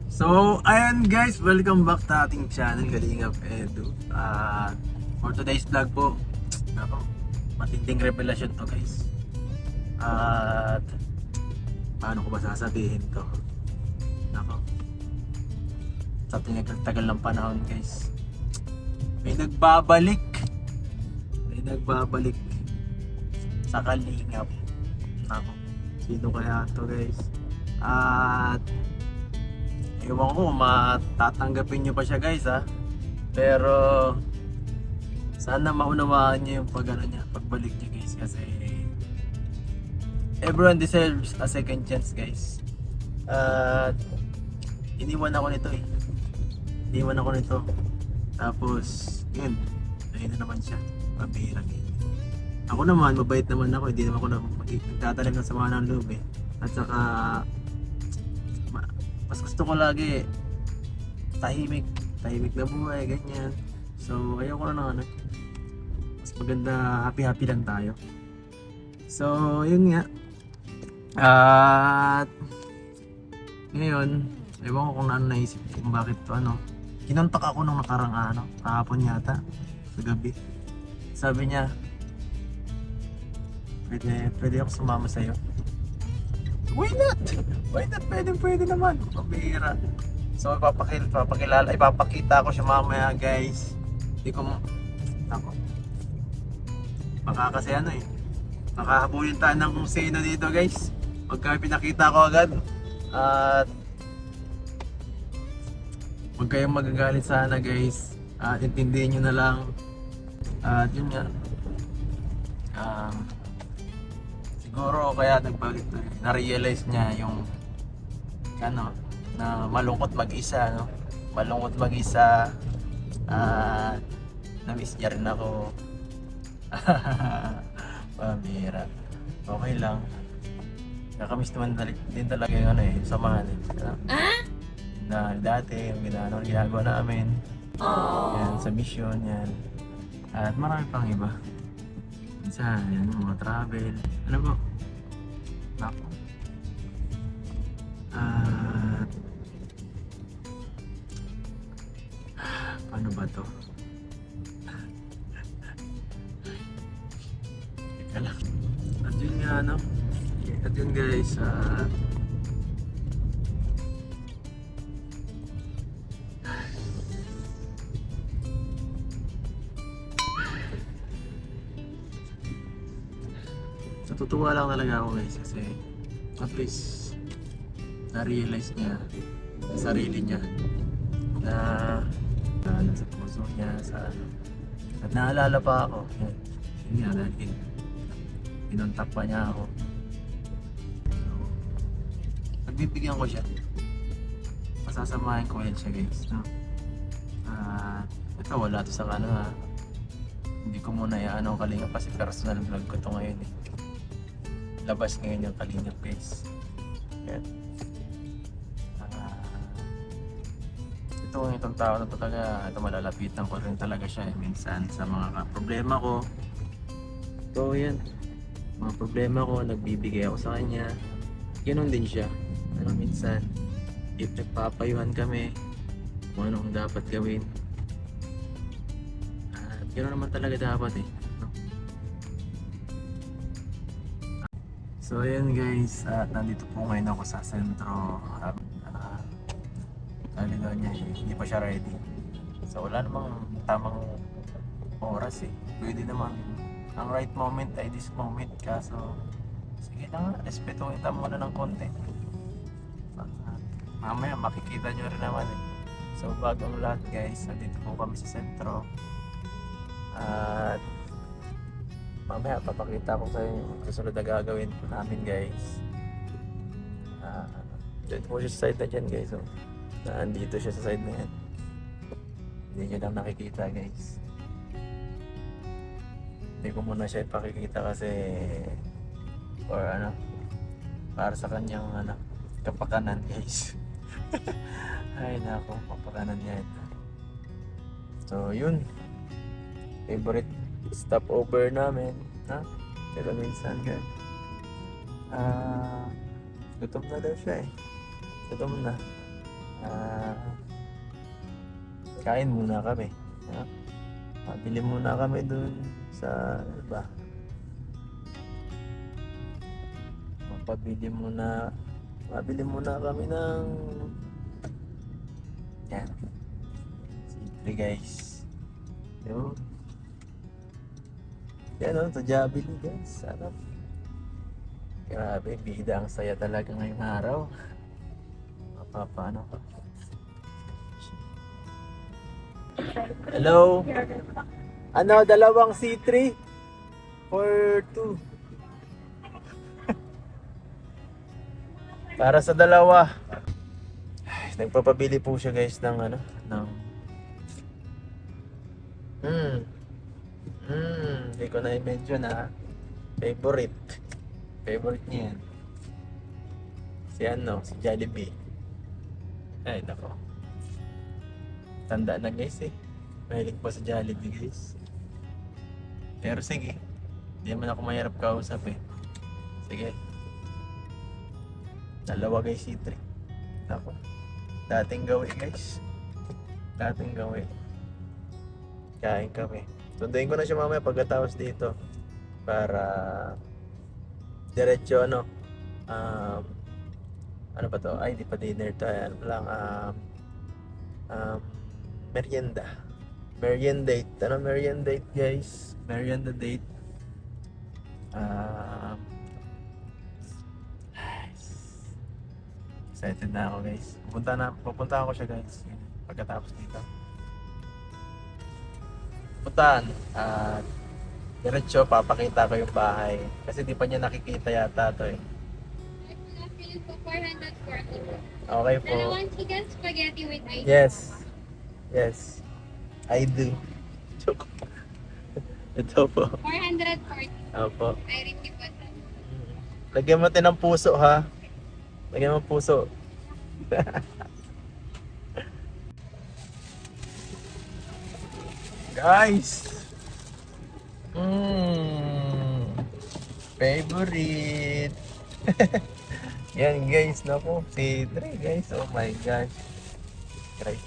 So, ayan guys, welcome back sa ating channel, Kalingap Edu. For today's vlog po, ako, matinding revelasyon to guys. At paano ko ba sasabihin to? Ako, sa tagal ng panahon guys, may nagbabalik sa Kalingap. Ako, sino kaya to guys? At ewan ko, matatanggapin nyo pa siya guys ha. Pero sana maunawaan nyo yung pagbalik niya guys. Kasi everyone deserves a second chance guys. At iniwan ako nito eh. Iniwan ako nito. Tapos yun, ayun na naman siya. Pabihirang yun. Ako naman, mabait naman ako. Hindi naman ako magtatanim ng sama ng loob eh. At saka mas gusto ko lagi tahimik na buhay, ganyan. So ayoko na ng mas maganda, happy lang tayo. So yun nga. At ngayon, ewan ko kung ano naisip ko, kung bakit to kinontak ako nung nakarang kahapon yata, sa gabi. Sabi niya, pwede ako sumama sa'yo. Why not? Pwede naman. Pabira. So ipapakita ko siya mamaya guys. Hindi ko ako. Baka kasi makahabulin tayo ng kung sino dito guys. Pagka pinakita ko agad. At huwag kayong magagalit sana guys. At intindihin nyo na lang. At yun nga. Siguro kaya nagbalik to, na-realize niya yung na malungkot mag-isa, malungkot mag-isa. At na-miss niya rin ako. Pambira. Okay lang. Nakamiss naman din talaga yung samahan na dati yung ginagawa namin. Yan, sa mission yan. At marami pang iba. Minsan, yan, mga travel. Ano po? Nako. Paano ba to? Teka lang. At yun nga, At yun guys, natutuwa lang talaga ako guys kasi at least na-realize niya sa sarili niya na nasa puso niya at naalala pa ako yun nga dahil pinuntak pa niya ako. So, nagbibigyan ko siya, pasasamahin ko yan siya guys, ito wala to sa hindi ko muna Kalingap kasi personal vlog ko to ngayon eh. Labas ngayon yung Kalingap guys. Yan. Itong tao na to talaga, malalapitan ko rin talaga siya minsan sa mga problema ko. So yan, mga problema ko, nagbibigay ako sa kanya. Ganon din siya. Minsan, if nagpapayuhan kami, kung anong dapat gawin. At ganon naman talaga dapat eh. So ayan guys, at nandito po ngayon ako sa sentro. Sabi daw niya, hindi pa siya ready. So wala namang tamang oras eh. Pwede naman. Ang right moment ay this moment. Kaso, sige na nga, respetuhin tayo muna ng konti. Mamaya makikita nyo rin naman eh. So bagong lahat guys, nandito po kami sa sentro. At mamaya papakita ko sa inyo yung susunod na gagawin po namin guys. Dito po siya sa side na dyan guys. So, nandito siya sa side na yan. Hindi nyo lang nakikita guys. Hindi ko muna siya ipakikita kasi para sa kanyang kapakanan guys. Ay nako, kapakanan niya ito. So yun, favorite stopover namin, pero minsan gutom na daw siya eh. Gutom na. Kain muna kami. Ha? Mabili muna kami dun sa, ano ba? Mabili muna kami ng, yan, simple guys. Yo. Yan o, sa Jollibee guys. Sarap. Grabe, bida, ang saya talaga ngayong araw. Paano ka? Hello? Ano, dalawang C3 for 2. Para sa dalawa. Nagpapabili po siya guys ng ano, ng hindi ko na i-mention na favorite niya yan. Si Jollibee. Ay nako, tanda na guys mahilig pa sa Jollibee guys. Pero sige, hindi naman ako mahirap kausap Sige, dalawa guys, C3. Nako, dating gawin guys, kain kami. Sunduin ko na siya mamaya pagkatapos dito para diretso ano ba to? Ay, di pa dinner to. Ano lang, merienda. Meriendate. Ano meriendate guys? Merienda date. Excited na ako guys. Pupunta ako siya guys. Pagkatapos dito. Puntaan. Diretso, papakita ko yung bahay. Kasi di pa niya nakikita yata to Po, 440 po. Okay po. Dalawang chicken spaghetti with ice. Yes. I do. Joke. Ito po. 440. Opo. I receive po. Lagyan mo ng puso ha. Lagyan mo puso. Guys. Favorite. Yan guys, naku, si Dre guys, oh my gosh. Great.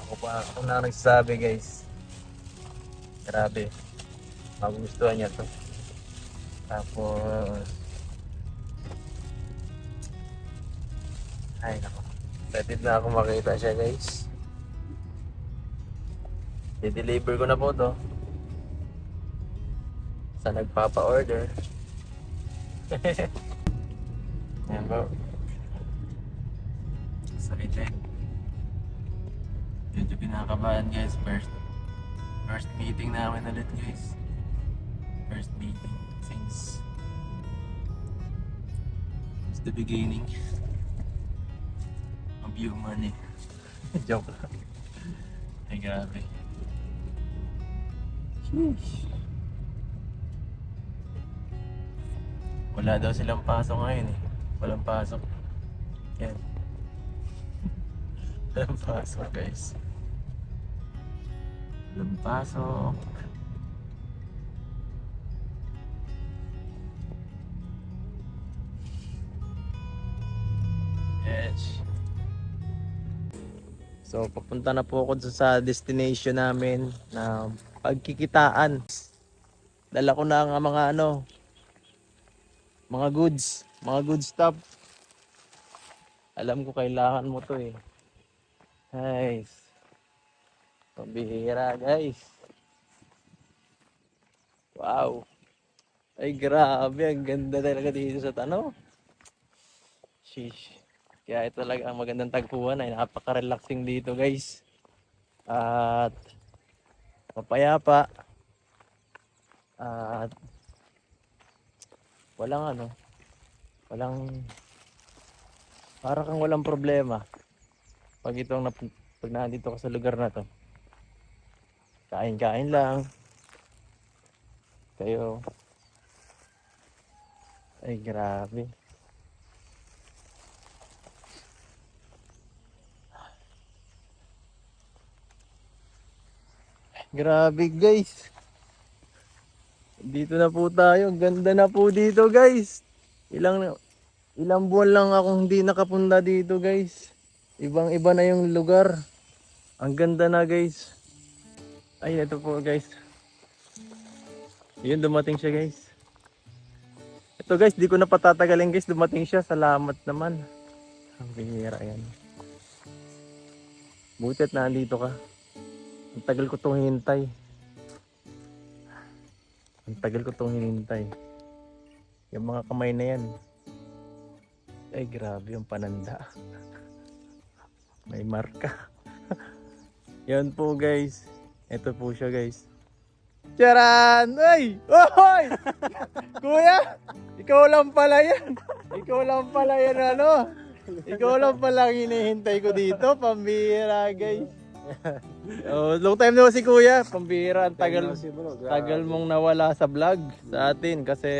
Ako na nagsasabi guys. Grabe. Magugustuhan niya to. Tapos, ay naku, excited na ako makita siya guys. I-deliver ko na po to sa nagpapa-order. Yan po. Excited. Medyo pinakabahan guys. First meeting namin ulit guys. First meeting since the beginning of human Joke lang. Ay grabe. Sheesh. Wala daw silang pasok ngayon Walang pasok. Yan. Walang pasok guys. Walang pasok. Yes. So papunta na po ako sa destination namin na pagkikitaan. Dala ko na ang mga goods stuff. Alam ko kailangan mo to Guys. Pambihira guys. Wow. Ay grabe, ang ganda talaga dito sa Sheesh. Kaya ito talaga ang magandang tagpuan napaka-relaxing dito guys. At mapayapa. At walang para kang walang problema pag nandito ka sa lugar na to. Kain lang kayo. Ay grabe. Grabe guys. Dito na po tayo. Ganda na po dito guys. Ilang buwan lang akong hindi nakapunta dito guys. Ibang iba na yung lugar. Ang ganda na guys. Ay, ito po guys. Yun, dumating siya guys. Ito guys, di ko na patatagalin guys. Dumating siya. Salamat naman. Ang bihira yan. Buti at nandito ka. Ang tagal ko itong hinintay. Ang tagal ko itong hinintay. Yung mga kamay na yan. Ay, grabe yung pananda. May marka. Yan po guys. Ito po siya guys. Charan! Ay! Oy! Kuya! Ikaw lang pala yan. Ikaw lang pala yan ano. Ikaw lang pala ang hinihintay ko dito. Pambira guys. Oh, long time na si Kuya. Pambira. Ang tagal mong nawala sa vlog sa atin. Kasi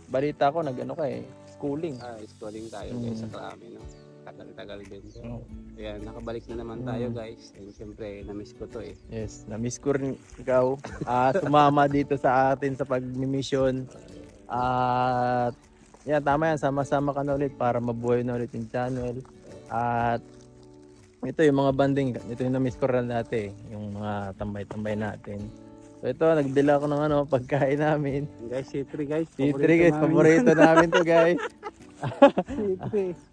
balita ko nag-ano ka schooling. Schooling tayo guys sa Krami, no? Tagal-tagal din. Ayan, nakabalik na naman tayo guys. And syempre, na-miss ko to eh. Yes, na-miss ko rin ikaw. Sumama dito sa atin sa pag-mission. At yan, tama yan. Sama-sama ka na ulit para mabuhay na ulit yung channel. At ito yung mga banding. Ito yung na-miss ko rin dati. Yung mga tambay-tambay natin. So ito, nagdala ko ng pagkain namin. Guys, C3 guys. C3 guys, paborito namin to guys.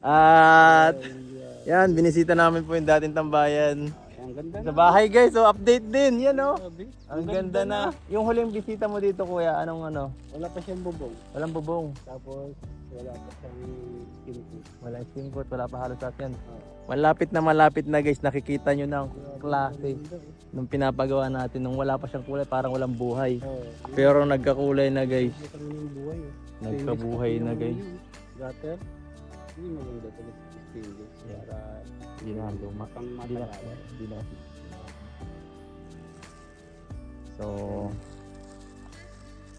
At yan, binisita namin po yung dating tambayan. Ang ganda Sa bahay guys, so update din. Yan ang ganda na. Yung huling bisita mo dito kuya, anong Wala pa siyang bubong. Walang bubong. Tapos, wala pa siyang skin. Walang singkot, wala pa halos at yan. Malapit na guys, nakikita nyo na ang klase nung pinapagawa natin. Nung wala pa siyang kulay, parang walang buhay. Pero nagkakulay na guys. Nagkabuhay na guys. Gutter. Hindi maganda talaga stainless. Para Hindi na luma. pang Hindi na. matagal. Hindi na. So,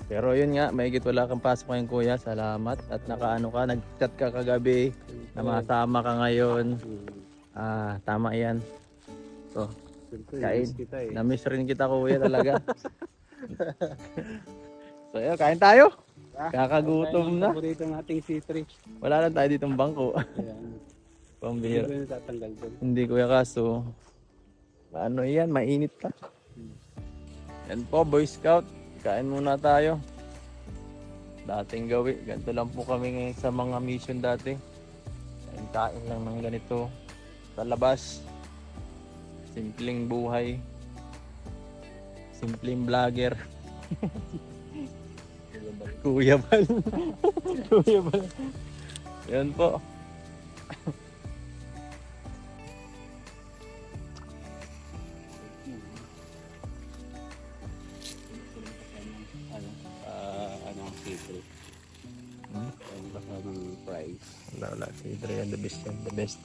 pero yun nga, maigit wala kang pasok ngayon kuya. Salamat at nakaano ka, nag-chat ka kagabi na masama ka ngayon. Tama yan. So, kain. Kita eh. Na-miss rin kita kuya talaga. So yun, kain tayo. Kakagutom na. Paborito ng ating C3. Wala lang tayo ditong bangko. Ayan. Pambihira. Hindi ko natatanggal doon. Hindi kuya kaso. Ano yan, mainit pa. Yan po, Boy Scout. Kain muna tayo. Dating gawi. Ganito lang po kami ngayon sa mga mission dati. Kain lang ng ganito. Sa labas. Simpleng buhay. Simpleng vlogger. Kuya Bal. Kuya Bal. Yan po. Ano ang C3? Ang baka ng price. Wala. Si Adrian, the best yan. The best.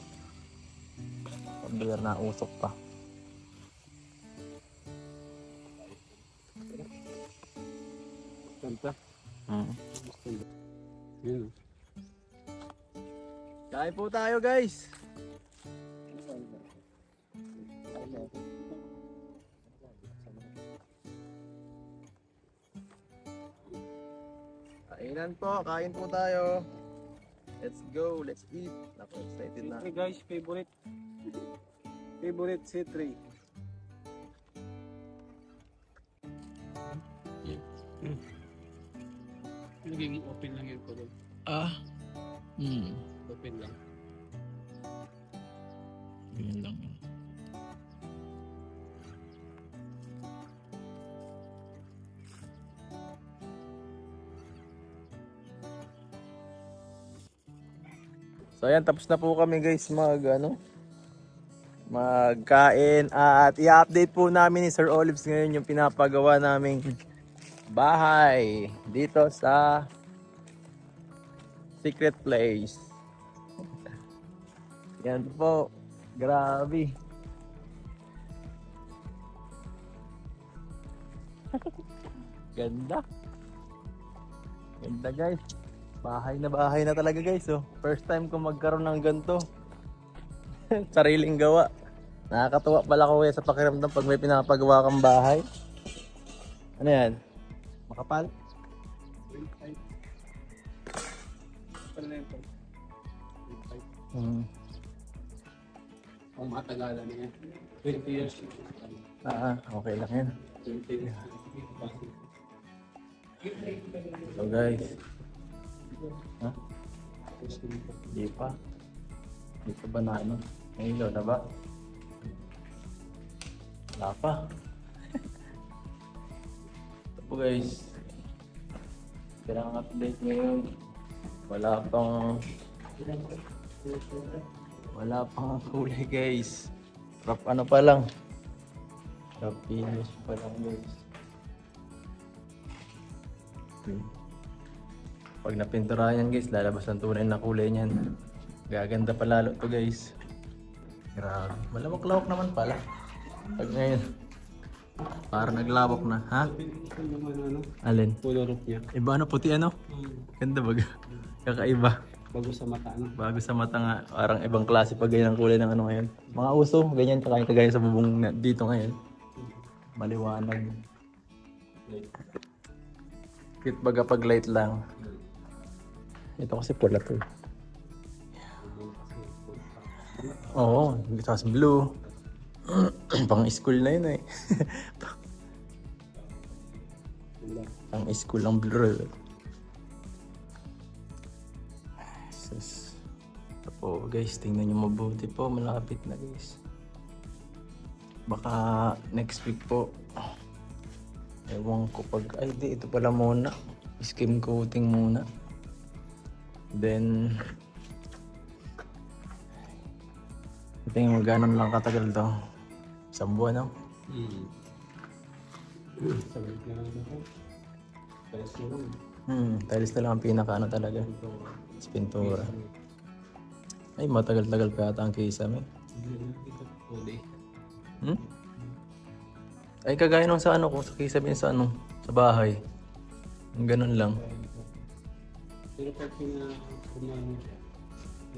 Pabiyar na usok pa. Kanta? Hmm. Yun. Kain po tayo guys. Kainan po, kain po tayo. Let's go, let's eat. Naku, excited na. C3 guys, favorite. Favorite C3. Naging open lang yun ko doon. Open lang. Yun lang. So ayan, tapos na po kami guys magkain at i-update po namin ni Sir Olives ngayon yung pinapagawa naming bahay dito sa secret place. Yan po, grabe. Ganda. Ganda guys. Bahay na talaga guys. Oh. First time ko magkaroon ng ganito. Sariling gawa. Nakakatuwa pala ko sa pakiramdam pag may pinapagawa kang bahay. Ano yan? Makapal? Kung matagalan na yan. 20 years. Okay lang yan. 20 years. So guys. Ha? Hindi pa. Hindi pa ba na ano? May ilaw na ba? Wala pa. Ito po guys. Kailangan update ngayon. Wala pang kulay guys. Rough ano pa lang. Rough finish pa lang guys. Pag napinturahan yan guys, lalabas ang tunay na kulay niyan. Gaganda pa lalo to guys. Grabe. Malawak-lawak naman pala. Pag ngayon. Para naglawak na. Ha? Ano? Alin? Color niya. Iba ano? Puti ano? Ganda baga. Kakaiba. Bago sa mata, ano? Bago sa mata nga. Parang ibang klase pag ganyan ang kulay ng ano ngayon. Mga uso. Ganyan kagaya sa bubong dito ngayon. Maliwanag. Cute baga pag light lang. Ito kasi pula to. Oo, tapos blue. Pang school na yun eh. Pang school ang blue. Sus. Ito po guys, tingnan nyo mabuti po. Malapit na guys. Baka next week po. Ewan ko pag... Ay di, ito pala muna. Skim coating muna. Then... Tingin mo gano'n lang katagal to. Isang buwan, no? Sabi na lang ito. Tiles na lang. Tiles na lang ang pinaka ano talaga. Sa pintura. Ay, matagal-tagal pa yata ang kisame. Ay, kagaya nung sa ano ko, sa kisame sa ano, sa bahay. Ganun lang. Pero pag kumano siya,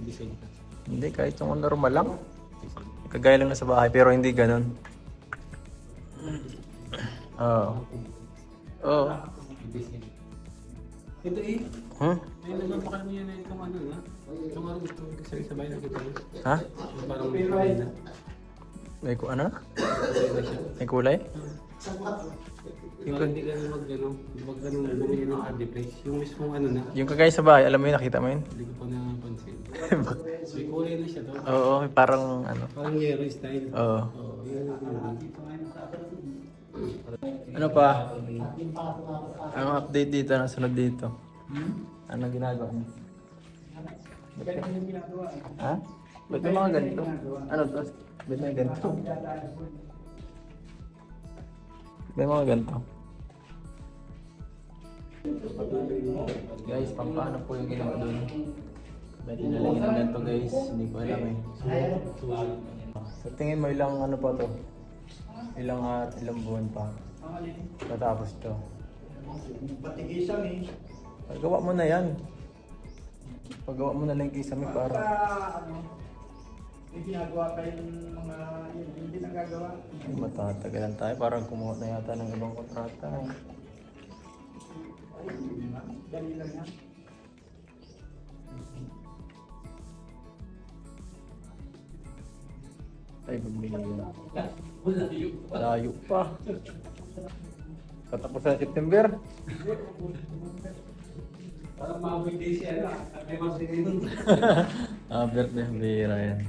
design ka. Hindi, kahit yung normal lang. Kagaya lang na sa bahay, pero hindi ganun. Oo. Oo. Design. Ito eh. May nagpapakal mo yan na itong ano na. Itong ano gusto mo kasi sa bahay na kita. Ha? Parang may kulay na. May ano? May kulay? Parang hindi ka na mag bumili ng hard place. Yung mismong ano na. Yung kagaya sa bahay, alam mo yun, nakita mo yun? Hindi ko pa napansin. May kulay na siya to. Oo, parang ano. Parang yellow style. Oo. Oo, yun ang Ano pa? Ang update dito, nasunod dito. Ano ginagawa niyo? Ha? Ba't may mga ganito? Ano to? Ba't may ganito? May mga ganito. Guys, paano po yung ginawa doon? Ba't nilalagyan ng ganito guys? Hindi ko alam eh. Sa tingin mo ilang ano pa to? Ilang buwan pa. Matapos to. Patigisan eh. Paggawa mo na yan. Paggawa mo na lang yung kisame para. May ginagawa pa yung mga hindi nagagawa. Ay, matatagalan tayo. Parang kumuha na yata ng ibang kontrata. Dali lang yan. Ay, bumili yun. Layo pa. Katapos na September. parang mga birthday siya na. May masigil. Birthday, bira yan.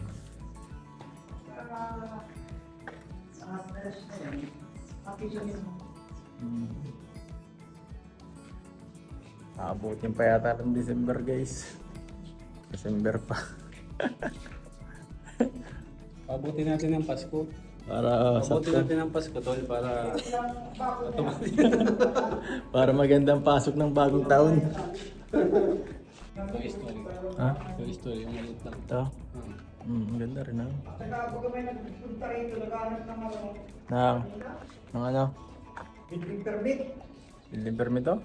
Abutin pa yata ng December guys. December pa. Pabuti natin ng Pasko. Para Pabuti natin ng Pasko, tol, para automatic. para magandang pasok ng bagong taon. Toy Story. Ha? Toy Story, yung maliit lang. Ito. Ang ganda rin ha. Pag may nagpunta rito, naghanap ng ano, Ng ano? building permit. Building permit to?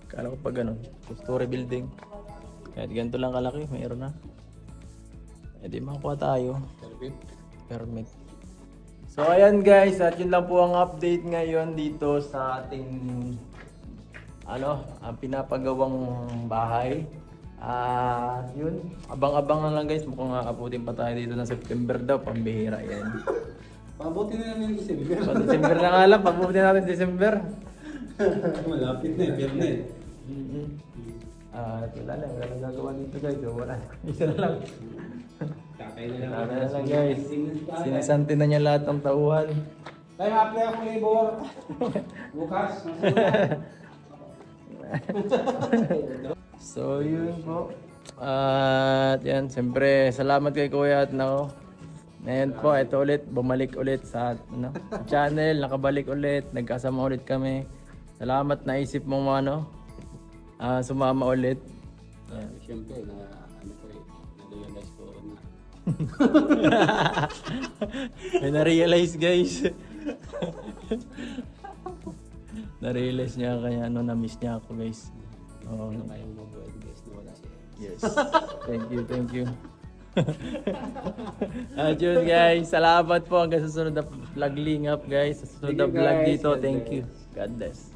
Kala ko pag ano, two-story building. Kahit ganito lang kalaki, mayroon na. E di makakuha tayo. Permit. So ayan guys, at yun lang po ang update ngayon dito sa ating ang pinapagawang bahay. Yun. Abang-abang na lang guys. Mukhang aabutin pa tayo dito ng September daw. Pambihira yan. Pabuti na namin yung December. Pa December na nga lang. Pabutin natin December. Malapit na eh, na eh. Wala lang. Wala lang gagawa dito guys. So, wala. Isa na lang. Kakay na lang. Wala na lang guys. Sinasanti na niya lahat ng tauhan. Tayo, apply ako labor. Bukas. So yun po. At yan, siyempre salamat kay Kuya at nako. Ngayon po, ito ulit, bumalik ulit sa channel, nakabalik ulit, nagkasama ulit kami. Salamat na isip mong sumama ulit. Yan. Siyempre, na-realize ko na. May na-realize guys. Na-realize niya kaya na-miss niya ako guys. Oo. Ano kayong mabuhay guys na wala siya. Yes. Thank you. Yun guys, salamat po hanggang sa susunod na vlog lingap guys. Sa susunod na Thank you, vlog guys. dito. God Thank bless. you. God bless.